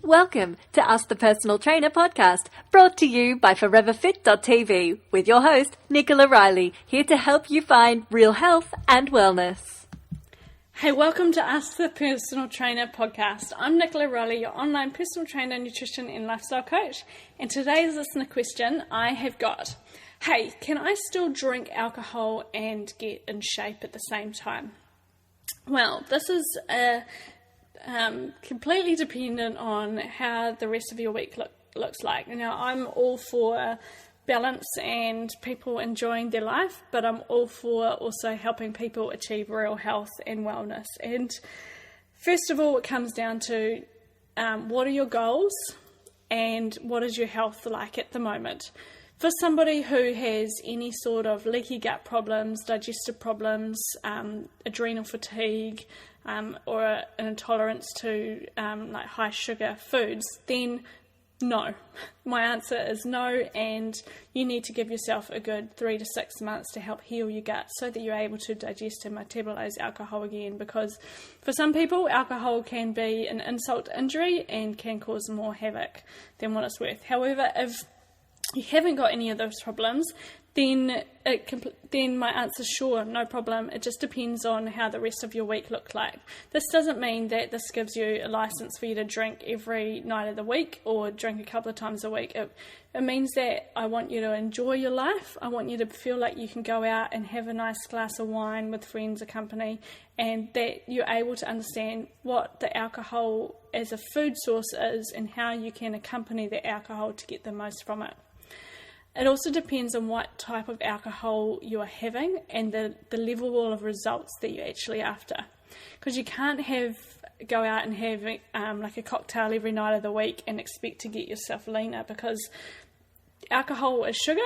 Welcome to Ask the Personal Trainer podcast, brought to you by foreverfit.tv with your host, Nicola Riley, here to help you find real health and wellness. Hey, welcome to Ask the Personal Trainer podcast. I'm Nicola Riley, your online personal trainer, nutrition and lifestyle coach. And today's listener question I have got, hey, can I still drink alcohol and get in shape at the same time? Well, this is completely dependent on how the rest of your week looks like. Now, I'm all for balance and people enjoying their life, but I'm all for also helping people achieve real health and wellness. And first of all, it comes down to what are your goals and what is your health like at the moment. For somebody who has any sort of leaky gut problems, digestive problems, adrenal fatigue, or an intolerance to like high sugar foods, then no. My answer is no, and you need to give yourself a good 3 to 6 months to help heal your gut so that you're able to digest and metabolize alcohol again, because for some people alcohol can be an insult to injury and can cause more havoc than what it's worth. However, if you haven't got any of those problems, then my answer is sure, no problem. It just depends on how the rest of your week looks like. This doesn't mean that this gives you a license for you to drink every night of the week or drink a couple of times a week. It means that I want you to enjoy your life. I want you to feel like you can go out and have a nice glass of wine with friends or company, and that you're able to understand what the alcohol as a food source is and how you can accompany the alcohol to get the most from it. It also depends on what type of alcohol you are having and the level of results that you're actually after. Because you can't go out and have like a cocktail every night of the week and expect to get yourself leaner, because alcohol is sugar.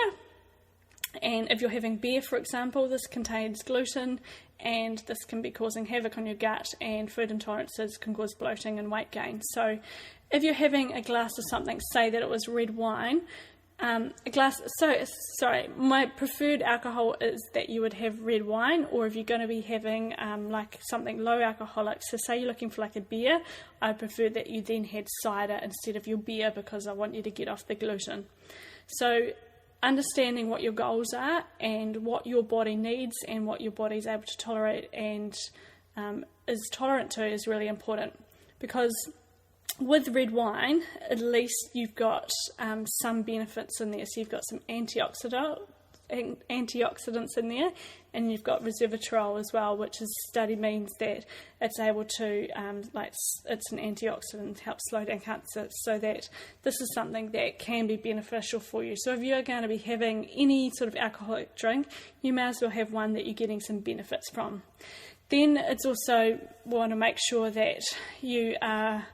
And if you're having beer, for example, this contains gluten, and this can be causing havoc on your gut, and food intolerances can cause bloating and weight gain. So if you're having a glass of something, say that it was red wine, my preferred alcohol is that you would have red wine, or if you're going to be having like something low alcoholic, so say you're looking for like a beer, I prefer that you then had cider instead of your beer, because I want you to get off the gluten. So understanding what your goals are and what your body needs and what your body is able to tolerate and is tolerant to is really important, because with red wine, at least you've got some benefits in there. So you've got some antioxidants in there, and you've got resveratrol as well, which is study means that it's able to, it's an antioxidant, helps slow down cancer, so that this is something that can be beneficial for you. So if you're going to be having any sort of alcoholic drink, you may as well have one that you're getting some benefits from. Then it's also want to make sure that you are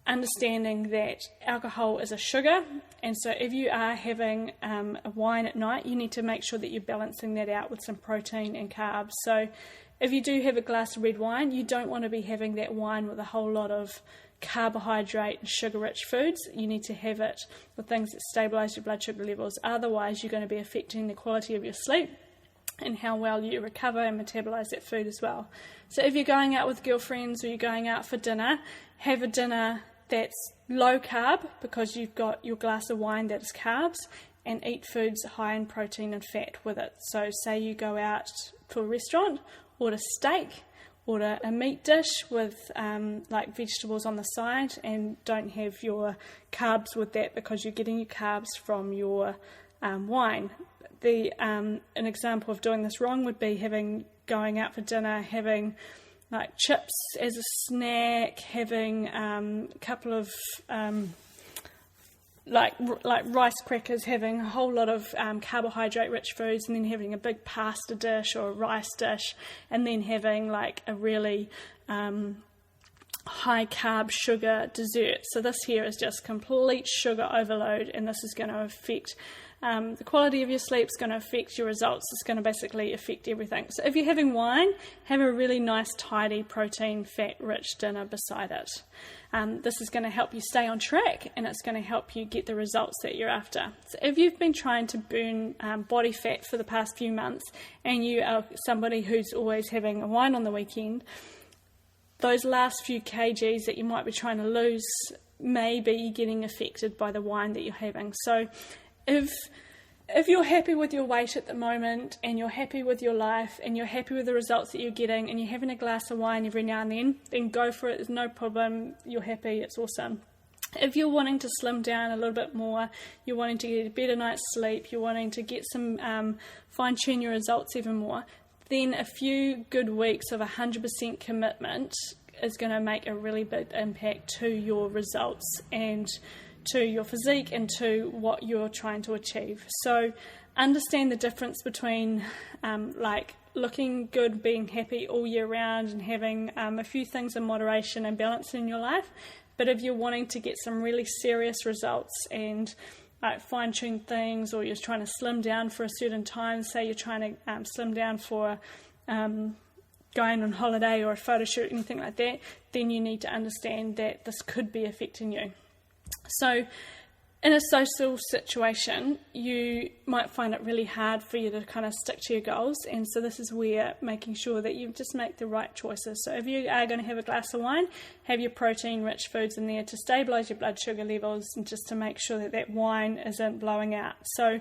understanding that alcohol is a sugar, and so if you are having a wine at night, you need to make sure that you're balancing that out with some protein and carbs. So if you do have a glass of red wine, you don't want to be having that wine with a whole lot of carbohydrate and sugar-rich foods. You need to have it with things that stabilise your blood sugar levels. Otherwise, you're going to be affecting the quality of your sleep and how well you recover and metabolize that food as well. So if you're going out with girlfriends or you're going out for dinner, have a dinner that's low carb, because you've got your glass of wine that is carbs, and eat foods high in protein and fat with it. So say you go out to a restaurant, order steak, order a meat dish with like vegetables on the side, and don't have your carbs with that, because you're getting your carbs from your wine. An example of doing this wrong would be going out for dinner, having like chips as a snack, having a couple of like rice crackers, having a whole lot of carbohydrate-rich foods, and then having a big pasta dish or a rice dish, and then having like a really high-carb sugar dessert. So this here is just complete sugar overload, and this is going to affect the quality of your sleep, is going to affect your results. It's going to basically affect everything. So if you're having wine, have a really nice, tidy, protein, fat-rich dinner beside it. This is going to help you stay on track, and it's going to help you get the results that you're after. So if you've been trying to burn body fat for the past few months, and you are somebody who's always having a wine on the weekend, those last few kgs that you might be trying to lose may be getting affected by the wine that you're having. So if you're happy with your weight at the moment, and you're happy with your life, and you're happy with the results that you're getting, and you're having a glass of wine every now and then go for it. There's no problem. You're happy. It's awesome. If you're wanting to slim down a little bit more, you're wanting to get a better night's sleep, you're wanting to get some fine-tune your results even more, then a few good weeks of 100% commitment is going to make a really big impact to your results and to your physique and to what you're trying to achieve. So understand the difference between looking good, being happy all year round, and having a few things in moderation and balance in your life. But if you're wanting to get some really serious results and fine-tune things, or you're trying to slim down for a certain time, say you're trying to slim down for going on holiday or a photo shoot, anything like that, then you need to understand that this could be affecting you. So in a social situation, you might find it really hard for you to kind of stick to your goals, and so this is where making sure that you just make the right choices. So if you are going to have a glass of wine, have your protein-rich foods in there to stabilise your blood sugar levels and just to make sure that that wine isn't blowing out. So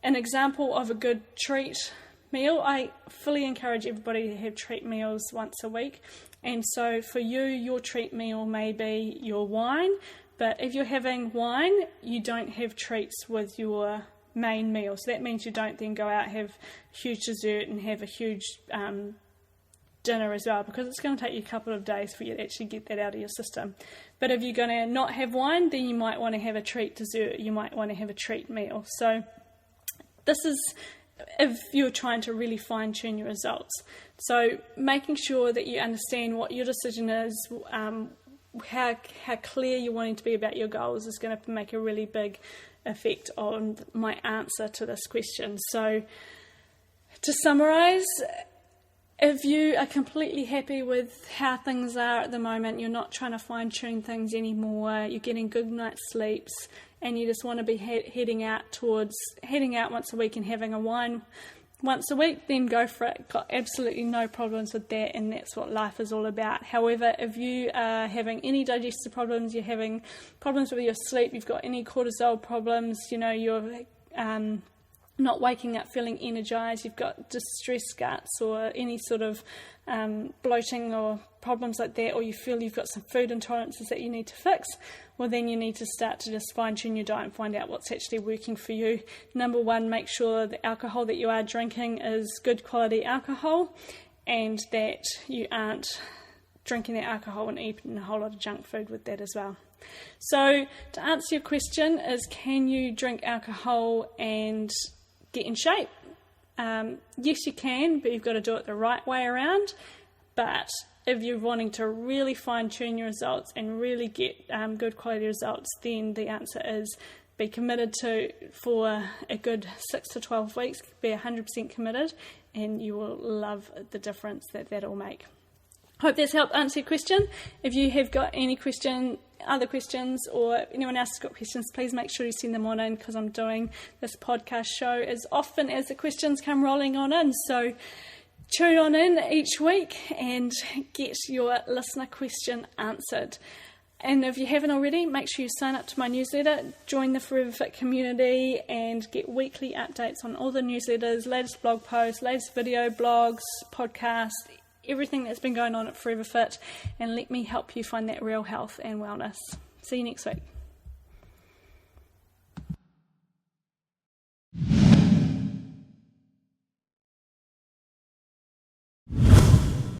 an example of a good treat meal, I fully encourage everybody to have treat meals once a week, and so for you, your treat meal may be your wine. But if you're having wine, you don't have treats with your main meal. So that means you don't then go out, have huge dessert and have a huge dinner as well, because it's going to take you a couple of days for you to actually get that out of your system. But if you're going to not have wine, then you might want to have a treat dessert. You might want to have a treat meal. So this is if you're trying to really fine-tune your results. So making sure that you understand what your decision is, how clear you're wanting to be about your goals is going to make a really big effect on my answer to this question. So to summarise, if you are completely happy with how things are at the moment, you're not trying to fine-tune things anymore, you're getting good night's sleeps, and you just want to be heading out once a week and having a wine once a week, then go for it. Got absolutely no problems with that, and that's what life is all about. However, if you are having any digestive problems, you're having problems with your sleep, you've got any cortisol problems, you're not waking up feeling energized, you've got distressed guts or any sort of bloating or problems like that, or you feel you've got some food intolerances that you need to fix, well then you need to start to just fine-tune your diet and find out what's actually working for you. Number one, make sure the alcohol that you are drinking is good quality alcohol, and that you aren't drinking that alcohol and eating a whole lot of junk food with that as well. So to answer your question is, can you drink alcohol and get in shape? Yes, you can, but you've got to do it the right way around. But if you're wanting to really fine-tune your results and really get good quality results, then the answer is be committed for a good 6 to 12 weeks, be 100% committed, and you will love the difference that will make. Hope that's helped answer your question. If you have got any other questions, or anyone else has got questions, please make sure you send them on in, because I'm doing this podcast show as often as the questions come rolling on in. So tune on in each week and get your listener question answered. And if you haven't already, make sure you sign up to my newsletter, join the Forever Fit community, and get weekly updates on all the newsletters, latest blog posts, latest video blogs, podcasts, everything that's been going on at Forever Fit, and let me help you find that real health and wellness. See you next week.